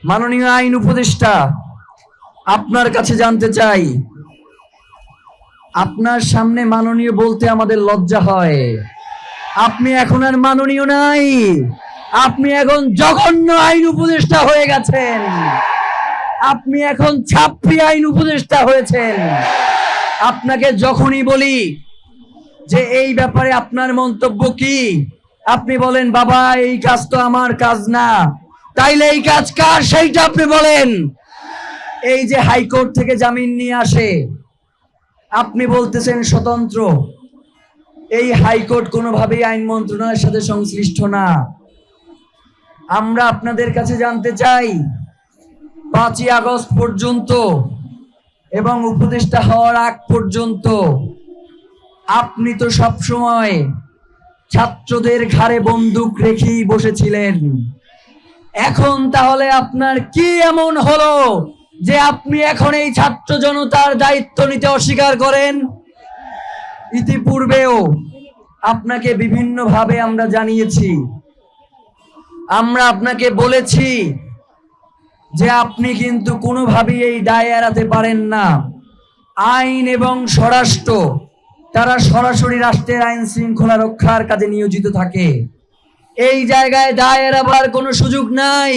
মাননীয় আইন উপদেষ্টা, আপনার কাছে জানতে চাই, আপনার সামনে মাননীয় বলতে আমাদের লজ্জা হয়। আপনি এখন আর মাননীয় নাই, আপনি এখন জঘন্য আইন উপদেষ্টা হয়ে গেছেন। আপনি এখন ছাত্রী আইন উপদেষ্টা হয়েছেন। আপনাকে যখনই বলি যে এই ব্যাপারে আপনার মন্তব্য কি, আপনি বলেন বাবা এই কাজ তো আমার কাজ না। তাইলে এই কাজ কার সেইটা আপনি বলেন। এই যে হাইকোর্ট থেকে জামিন নিয়ে আসে, আপনি বলতেছেন স্বতন্ত্র। এই হাইকোর্ট কোনোভাবেই আইন মন্ত্রণালয়ের সাথে সংশ্লিষ্ট না। আমরা আপনাদের কাছে জানতে চাই, 5ই আগস্ট পর্যন্ত এবং উপদেষ্টা হওয়ার আগ পর্যন্ত আপনি তো সবসময় ছাত্রদের ঘাড়ে বন্দুক রেখেই বসেছিলেন। এখন তাহলে আপনার কি এমন হলো যে আপনি এখন এই ছাত্র জনতার দায়িত্ব নিতে অস্বীকার করেন? ইতিপূর্বেও আপনাকে বিভিন্নভাবে আমরা জানিয়েছি, আমরা আপনাকে বলেছি যে আপনি কিন্তু কোনোভাবেই এই দায় এড়াতে পারেন না। আইন এবং স্বরাষ্ট্র তারা সরাসরি রাষ্ট্রের আইন শৃঙ্খলা রক্ষার কাজে নিয়োজিত থাকে। এই জায়গায় দায় এড়াবার কোনো সুযোগ নাই।